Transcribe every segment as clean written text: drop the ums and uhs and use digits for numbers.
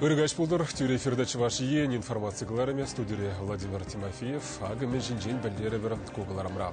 Біргач бұлдыр, тюре эфирді чывашиен информацияларыме студире Владимир Тимофеев, агымен жинжен бәлдері бір көгаларымра.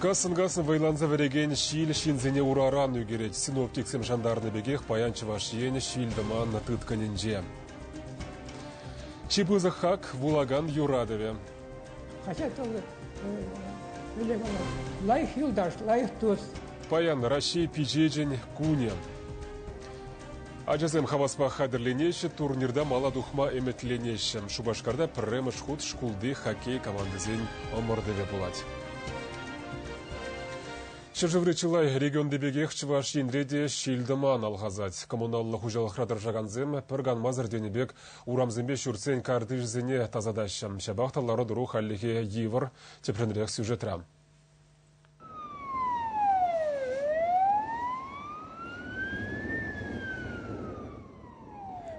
Касын вайланза вереген шил шинзене ураран үгерет. Синоптиксем жандарны бегех паян чывашиен шилдыман тытканенже. Чипызы хак вулаган юрадове. Лайх юлдаш, лайх тос. Паян Рашей пижеджен куне. Ажазем хаваспа хадырленеші турнирда мала духма эметленеші. Шубашкарда пірремыш худ шкулды хоккей командызен омырдыве булать. Шыржыврычылай регионды бегех чываш енреде шилдыман алғазать. Коммуналлы хужалық радыржаганзем пірган мазыр денебек урамзембе шүрцен кардыжзене тазадащам. Шабақталары дұру халлихе евір тепренрек сюжетрам.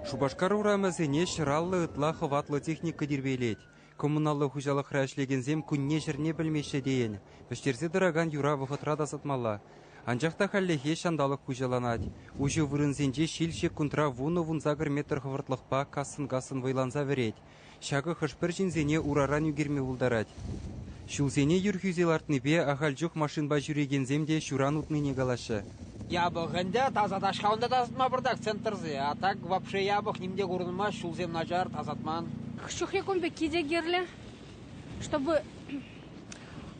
Шубашкар урамызыне шыраллы ытла хыватлы техника дербейлет. Коммуналлы хужалық рәшлегензем күнне жерне білмеші дейін. Біштерсе дыраган юра вұхытрада сатмалла. Анжақта халлехе шандалық хужаланат. Уже вырынзенже шилшек күнтра вуны вунзагыр метр хывыртлықпа касын вайланза верет. Шағы хышпыр жинзене ураран үгерме улдарат. Шулзене юрхюзелартныбе ахалжух машинба жүрегенземде шуран утныне галашы. Ябық әнде тазадашқауында тазатма бірдақ центрзы. А так вообще ябық немде көрінма шулзем нажар тазатман. Шухе көмбе кейде керлі, чтобы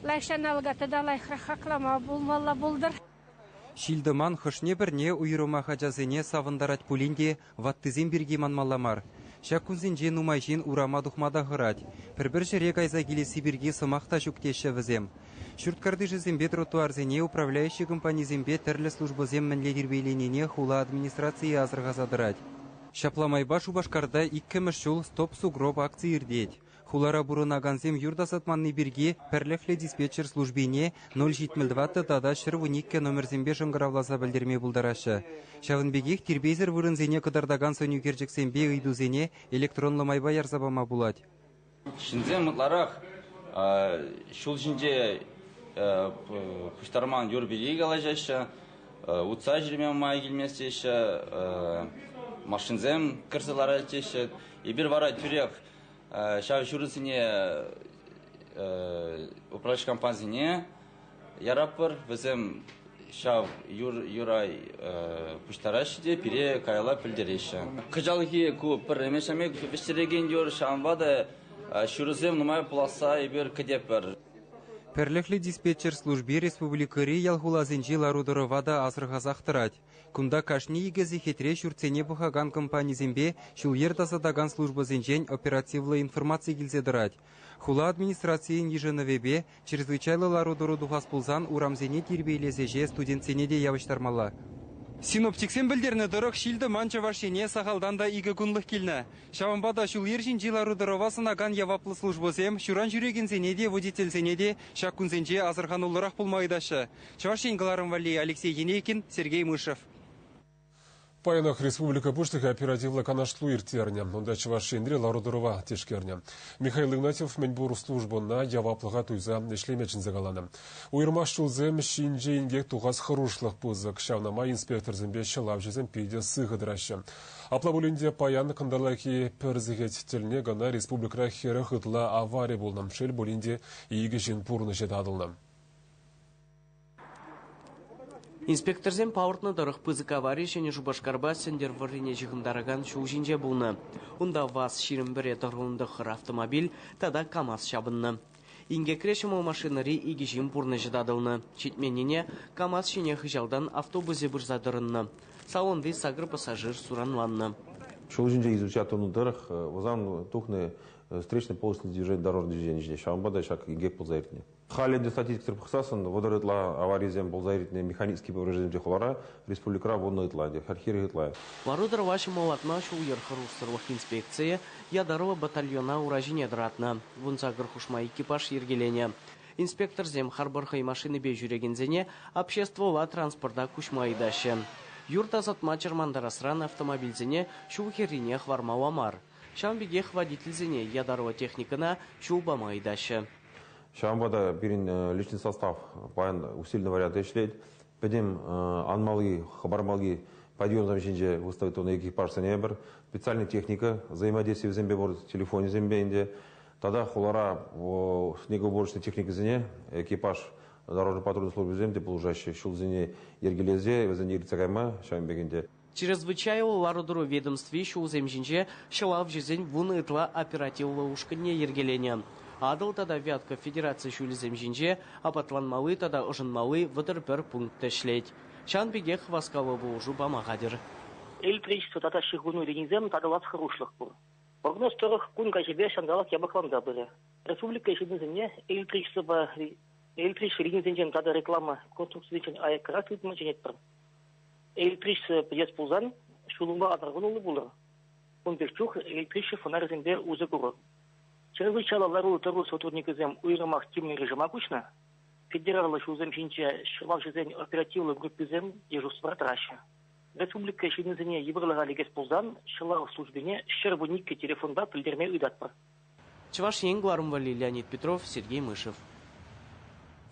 лайшан алғаты да лайхра хақлама болмалла болдыр. Шилдыман хышне бірне уйрыма хажазыне савындарат пулинде ваттызен бірге манмалламар. Шакунзен нумайжен урама духмада ғырат. Бір жүрек айза келесі бірге сымақта жүктеші візем. Шүрткарды жызембе тротуарзене управляющий компанизембе тірлі службызем мінледербейленене хула администрация азырғазадырат. Шапламайба Шубашкарда 2 жыл стоп сугроб акции ирдет. Хулара бурынаганзем юрдасатманны бірге перлехле диспетчер службине 072 тада шырвуникке номерзембе жыңғыравласа білдерме бұлдарашы. Шавынбегех тирбейзер вырынзене кыдардаган сөню керчексембе ыйдузене электронлы майба ярзабама булат. Шинзем мұтларақ шул жинже пұштарман юрбелей қалажашы, ұтса жүрмен май келместеші, машинзем кірсілары теші, ебір бара түрек шау жүрісіне управляющий компаниясыне яраппыр, бізім шау юрай пұштарашы де пире кайла пілдереші. Қыжалығы көп бір емешамек біштереген дер шауынбады жүрісем нұмай пұласа ебір кедеп бір. Перлехлі диспетчер службе республикари ялхулазенжи ларудырывада азырғазақтырат. Кунда кашни егізі хетре шүртсене бұхаган компанизембе шулер тазадаган службазенжен оперативлы информация келзедырат. Хула администрациян еженовебе чрезвычайлы ларудыру духас пулзан урамзене тербейлезеже студентсене де явыштармала. Синоптиксен білдерні дұрық шилді манча вашене сағалдан да игі күнлік келні. Шаванбада шул ержін жылару дұрывасын аган яваплы службозем, шуран жүрегензене де, водительзене де, шақ күнзенже азырған олырақ бұлмайдашы. Чавашен Галарым Валей, Алексей Енейкин, Сергей Мышев. Паянах Республика Пуштыха оперативла канашлу иртерне. Онда Чувашиндре Ларудырова тешкерне. Михаил Игнатьев менбуру службу на яваплыға туйза ишлемечін загаланы. Уйырмаш шулзем шинже ингек туғас хырушлық пузык. Шавнама инспектор зімбе шылап жезем пейде сығыдырашы. Аплабулинде паян кандалаки перзігет теліне гана республика хері хытла авария болнам. Шел булинде игі жин пурны жетадылны. Инспекторзен пауыртны дырық пызык авария және Шубашкарба сендер варрине жығындарыған шул жинже болны. Онда ВАЗ ширин бірі тұрғылындықыр автомобиль, тада КАМАЗ шабынны. Ингекрешім о машинари игежим пурны жыдадылны. Четменене КАМАЗ шене хыжалдан автобузе бірзадырынны. Салонды сагыр пассажир суранланны. Шул жинже изучат оны дырық, озан тухны встречный полосный движение дорожный движение. Шамбада шак ингек ползайртне. Халенде статистика пықсасын, водорытла аваризем ползайртне механический повреждение холора, республикара водно итланде, хархири итлая. Варудыр ваши молотна шу ерхарустырлық инспекция ядарова батальона уражине дратна. Вунзагыр хушма экипаж ергелене. Инспектор зем харбархай машины бе жүрегензене обществола транспорта кушмайдашы. Юрт азатма чермандарасран автомобильзене шу херине хвармауамар. Шамбегех водительзене ядарова техникана шу бамайдашы. Шамбада бирин личный состав паян усиленный вариант ишлейт. Педем анмалги, хабармалги подъем замечания выставить он экипаж сенебр, специальная техника, взаимодействие в зембе борт, телефоне зембе, тогда холора снегоуборочной техники зене, экипаж дорожно-патрульной службы земли, полужащий шулзине ергелезе, везене ирцагайма, шамбегенде. Чрезвычайно ларудуру ведомстве шулземжинже шалав жизнь вуны итла оперативного ушканье ергеления. Адыл тада вятка федерация шулземжинже, а патланмалы тада ожынмалы вадырбер пункт шлеть. Шан беге хваскалову ужу бамагадир. Электричество тата шигуну ренизем тада лац хорошлых был. Прогноз вторых кун кajebe шандалак ябакланда были. Республика ешединземне электричество рениземжен тада реклама конструкцияችን аякрак ütməcенет бір. Электричество пьес пулзан шулумба адаргунулы булыр. Он берчух электричество фонарь зембе узы гуру. Чрезвычайно лару тару сотрудники зем уйрама активный режима кучна. Федералы шулземжинче шылак жизнь оперативной группы зем дежурство траща. Республика ешединземне ебырлыга легес пулзан шылак службине щербуникке телефонда пілдерме үйдатпыр. Чуваш Енгвармвали, Леонид Петров, Сергей Мышев.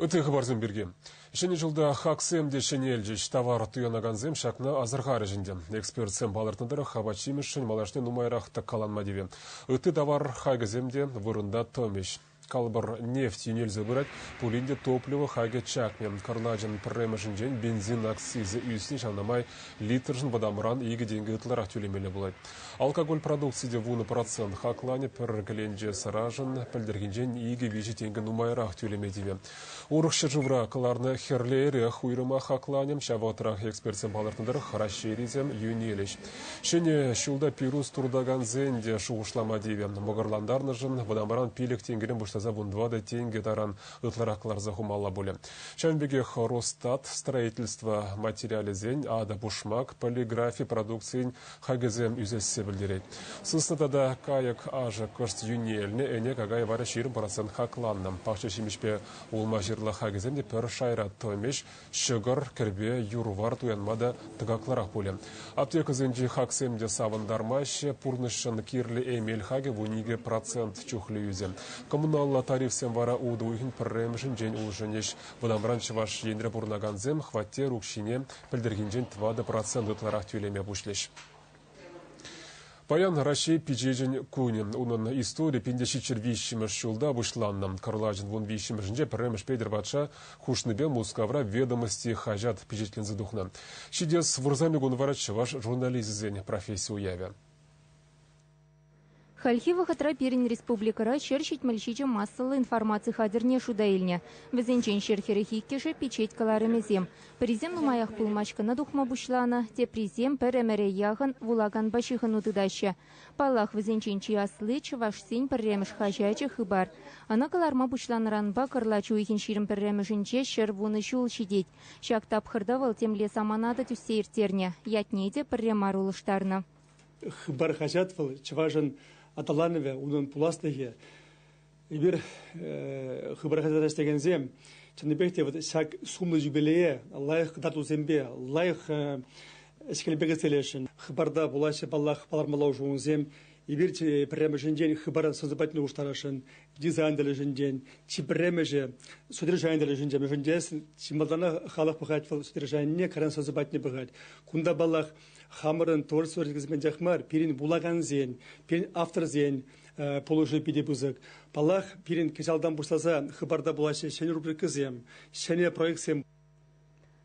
Өте хабарзым берге. Шені жылда хаксемде шенелжеш товар туянаганзем шакна азырға режінде. Экспертсем балыртындыры хабачимешін малашны нумайрақ таккаланма деве. Өте товар хайгаземде вырында томеш. Калбар нефть юнельзі бұрат, пулинде топливо хайге чакмен. Карладжан пірремешінжен бензин аксизі үйсін шанамай литржын бадамыран егі денгі ұтларақ төлемелі болады. Алкоголь продукцияде вуны процент хаклане піргіленже саражын пілдергенжен егі вежі денгі нумайрақ төлемедеве. Урықшы жывра кыларны херлері хуйрыма хакланем шаватырақ экспертсем балыртындыры харашеризем юнелеш. Шене шулда пирус турдаган зенде шуғышлама деве. Мұғырландарны жын бадамыран пилік тенгерен бұштаза вундвады тенге таран ұтларақлар захумалла боле. Шанбеге Росстат строительство материалы зен, ада бушмак, полиграфи продукциян хагезем үзесі білдерет. Сыстатада каяк ажы көшт юнеліне әне кагай вары 20% хакланным. Пақшы шимешпе улма жырлы хагеземде пір шайра тоймеш, шығыр, кірбе, юрувар туянмада тыгакларақ боле. Аптека зенжі хаксемде савындармашы, пурнышын кирлі эмел хаге вуниге процент чухлы үзем. Коммуналла тарифсем вара уды уйхын пірремшін жен улжынеш. Бұдамран чываш ендірі бұрнаганзем хваттер укшине пілдіргенжен 20% ұтларақ тюлеме бұшлеш. Паян Рашей пижежін кунем. Унын история пендешичер вишіміш шулда бұшланным. Карладжын вон вишімішінже пірреміш пейдер батша хушныбен мускавра ведомости хажат пижетлен духна. Шидес вурзами гунварачы ваш журнализизен профессию уявя. Хальхива хатра перин республикара черчить мальчича массалы информации хадерне шудаильня. Везенчен шерхерехи кеше печеть каларемезем. Призем нумаях пулмачка на духма бушлана, те призем перемере яхан вулаган башихан утыдаща. Палах везенчен чияслы чаваш сень перремеш хажача хыбар. Ана каларма бушланранба карлачу ихин ширим перремешинче шервуны шул шидеть. Шак тапхырдавал тем лесаманада тюсейртерня. Ятнеде перремарулыштарна. Хыбар хажатвал чаважан аталанове унун пуластыге ибир хыбархазада стегензем чаныбекте вот шак сумны юбилее лайх дату зембе лайх эскелбеге селешин хыбарда булашы баллах палармалау жуунзем ибир премеженден хыбаран созабатны уштарашын дизайнделе женден чипремеже содержание женден межендес чималдана халах бахать содержание каран созабатны бахать кунда баллах хамырын торс өргізмен жақмар, перин булаган зен, перин автор зен, положи пиде бузык. Палах перин кешалдан бушласа, хыбарда булашы шәне рубрика зем, шәне проект зем.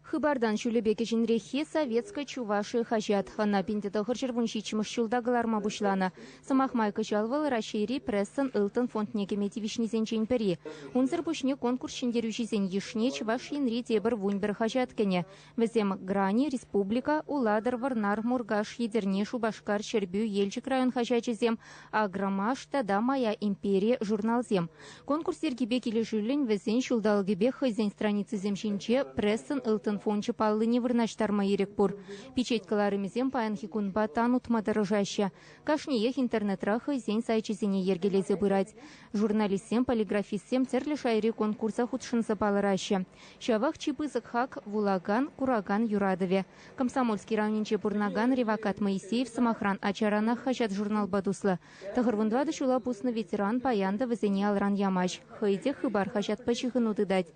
Хыбардан шулебеке жинрехе советская чуваши хажат. Хана пиндета хыржырвун шичимыш шулдагаларма бушлана. Самахмай качалвал рашери прессан ылтын фонд некемети вишнизен ченпери. Унзыр бушне конкурс шендерюшизен ешне чуваш янри тебір вуньбір хажаткене. Везем грани, республика, уладыр, варнар, мургаш, едерне, шубашкар, чербю, ельчик район хажачизем, а грамаш тада моя империя журналзем. Конкурс ергебек или жюлень везен шулдалгебек хайзен страницы земшинче прессан ылтын фончы паллы не вырнаштарма ерекпур. Печеть каларымезем паянхи кунба танут мадорожаща. Кашниех интернет-раха зень сайчизене ергелезе бырать. Журналистсем, полиграфистсем церли шайри конкурса худшинса палыраща. Шавах чипызык хак вулаган, кураган юрадове. Комсомольский равнинче бурнаган ревакат Моисеев самохран ачаранах хажат журнал бадусла. Тахарвундвады шула пусны ветеран паянда везене алран ямач. Хайде хыбар хажат пачихын утыдать.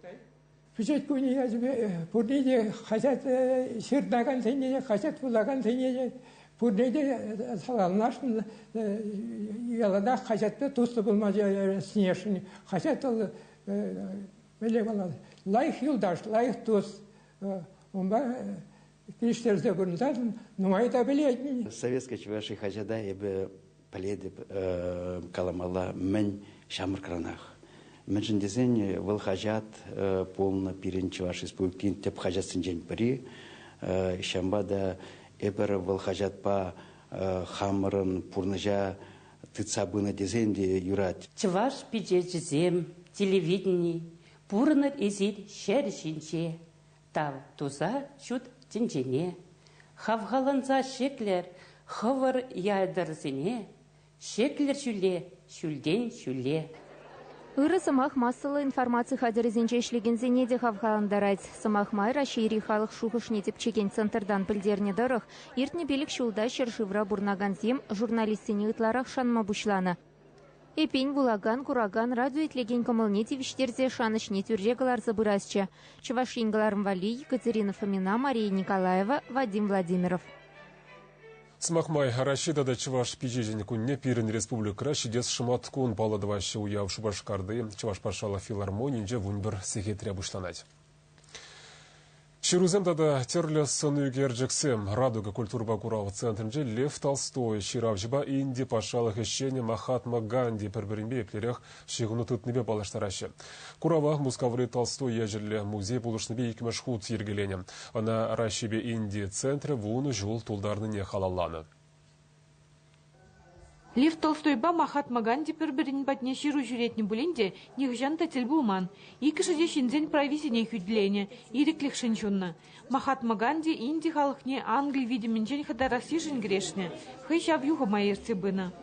Бюджет күні пурнеде хажат шердаган тенеде, хажат булаган тенеде, пурнеде салалнашын ялада хажатты тосты болмады снешini. Хажат ол меле болады. Лайх юлдаш, лайх тос. Онда киштерде көрінсәдін, нумайда білетін. Советская чуваши хажада ебе поледіп каламала мен шамыр кранах. Мен дезен выл хажат полно пирен чуваши республикин теп хажат синжен пири. Шамбада эбер выл хажат па хамырын пурныжа тыцабына дезенде юрат. Чуваш пиджет жезем, телевидение, пурныр изир шер шинче. Тав туза чуд тинжене. Хавгаланза шеклер, хывыр яйдырзене. Шеклер шүле, шүлден шүле. Ыры сымақ массалы информация хадерезенче ішлеген зенеде хавхаландарайд. Сымақ майра шейри халық шухышне деп чеген центрдан пілдерне дырық, ертіне белік шулда шершивра бурнаган зем журналистіне ытларақ шанма бушланы. Эпень, вулаган, кураган, радио етлеген кымылне тевиштерзе шанышне тюррегалар забырасчы. Чувашингаларым Вали, Екатерина Фомина, Мария Николаева, Вадим Владимиров. Смахмай Рашида да Чуваш пижежен күнне пирен республика шидес шымат кун баладывашы уяв Шубашкарды Чуваш пашала филармонинже вунбір секетре бушланать. Ширузем да терлі сыны герджексем Радуга культурба курау центрінже Лев Толстой ширавжиба инди пашалық ещене Махатма Ганди пірбірінбе еплерек шиғыны тұтныбе балаштарашы. Куравақ Мускавры Толстой ежірлі музей бұлышныбе екімеш худ ергелене. Ана Рашибе инди центрі вуны жол тулдарны не халалланы. Лев Толстойба Махатма Ганди пір-бірін батне ширу жүретні бүлінде негіжанта тіл бұлман. Екі жыде шинзен прависене хүділені, иреклік шинчунны. Махатма Ганди инди халықне англ видеменчен хадараси жингрешне. Хай шав юға майырцы бына.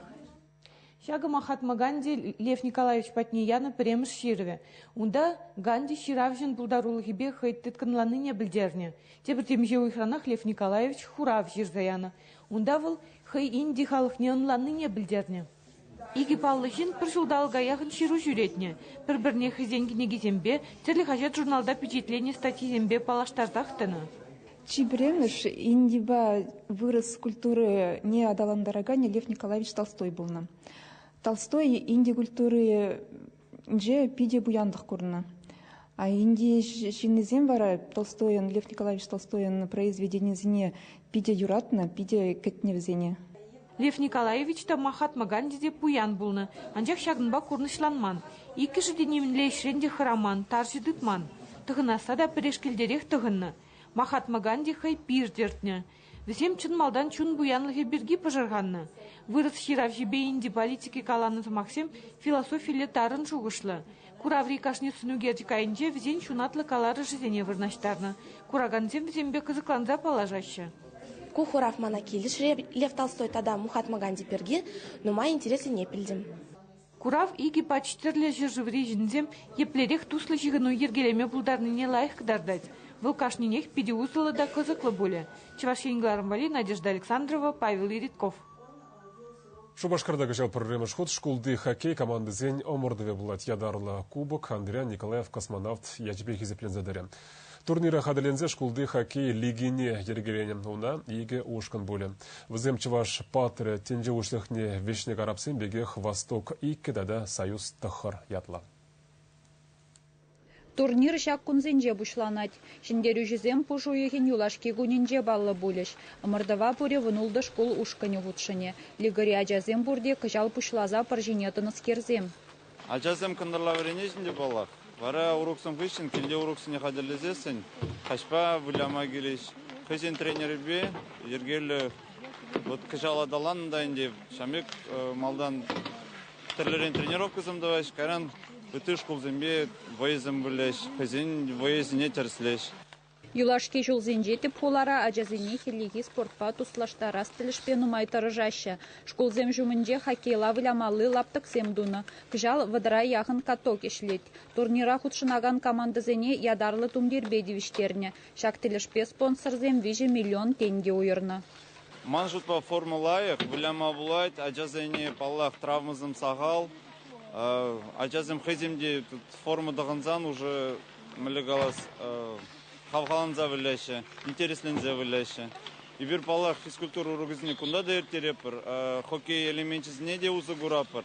Шага Махатма Ганди Лев Николаевич патне яны премыш ширве. Унда Ганди ширавжын бұлдарулығыбе хай тытканланы не білдерне. Тепір темже уйхранах Лев Николаевич хурав жирзаяны. Унда выл хай инди халықне онланы не білдерне. Иги паллыжын бір жылдалға яғын ширу жүретне. Бір-бірне хызенгіне кезембе, терлі хажет журналда печетлене статьезембе палаштардақтыны. Чибремеш индиба вырос культуры не адаландарагане Лев Николаевич Толстой был. Толстой инди культуры же пиде буяндық көріні. А инди шинезем вара Толстойын, Лев Николаевич Толстойын произведенезіне пиде юратна, пиде кәтневзене. Лев Николаевич та Махатма Ганди де пуян булны. Анжақ шагынба көрнішланман. Икі жиденемінле ішренде хыраман, таржы дытман. Тұғынаса да пірешкелдерек тұғынны. Махатма Ганди хай пир дертне. Візем чын малдан чын буянлығы бірге пыжырғанны. Вырыс ширав жебе инди политики каланы Максим философийле тарын жуғышлы. Кураври кашне сынугерді кайынже візен шунатлы калары жизене вырнаштарны. Кураганзем візембе кызыкланза палажашы. Кухурав мана келіш Лев Толстой тада Махатма Ганди перге, но ма интересы не пілдім. Курав иги пачтерле жыржыври жінзем еплерек туслы жығыну ергелеме бұлдарныне лайық кдардать. Вылкашненех пиди усылы да кызыклы боле. Чувашингаларым Вали, Надежда Александрова, Павел Иритков. Шубашкардагы жал программыш ход школды хоккей команды зень омордове булат ядарлы кубок Андрей Николаев космонавт ячбек изеплен задаре. Турнира хадалензе школды хоккей лигине ергеленем уна иге ушкан боле. Візем Чуваш патры тенже ушлыхне вешнек арабсен бегех Восток и кедада союз тахар ятла. Турнир шак кунзенже бушланать. Шиндерю жезем пушу ехен юлашки гунинже баллы булеш. Мордова пуре внулды школ ушкане гудшыне. Лигари ажазем бурде кыжал пушлаза паржинетыныз керзем. Ажазем кындырла веренежінде баллах. Вара уроксын хыщин, келде уроксыне хадерлезесін. Хашпа вылама келеш. Хызен тренері бе, ергелі кыжал адаланында инде. Шамек малдан тірлерен тренировкызым даваш. Каран бұты школ зембе войызым білеш. Хызен войызіне терслеш. Юлашки жол зенжеті полара ажазыне хеллиги спортпа туслашта растылышпе нумайтары жаща. Школ зем жумынже хоккейла вылямалы лаптық земдуны. Кыжал вадыра яғын каток ешлет. Турнира худшынаган команда зене ядарлы тумдербе девиштерне. Шактылышпе спонсор зем вижи миллион тенге уйырны. Манжутпа формулайық, выляма булайт, ажазыне паллах травмызым сағал. Ажазым хыземде форма дағынзан уже мілігалас хавхаланза вілеші, интереслензе вілеші. И бир балах физкультура урогызне кунда да ертерепір, хоккей элементчизіне де узы гурапыр.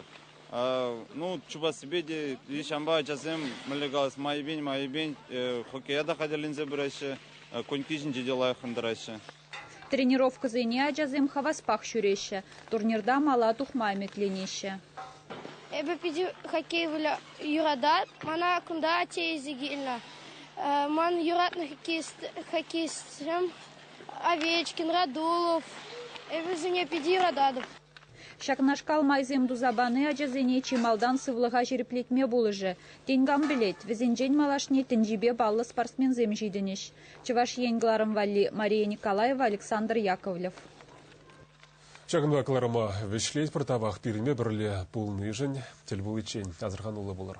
Ну, чуба себе де, ешамба жазем, мілігалас майбен, хоккеяда қадерлензе біраші, конькижін жеде лайықындырашы. Тренировка зыне ажазым хаваспах шүреші, турнирда мала тухмай метленеші. Эбе пиди хоккей вля юрадат, мана кунда тезигильна. Ман юратный хоккеистом, Овечкин, Радулов, эбе зыне пиди юрададов. Шакнашкал майзем дузабаны ажазыне чималдан сывлыға жеріплетме болыжы. Тенгам білет, візенжен малашне тінжібе баллы спортсмен земжейдінеш. Чываш енгіларым вали Мария Николаева, Александр Яковлев. Чагынва кларыма вешлет пыртабақ пирме бірле пулны жын, тел бұл ичен азырған улы болыр.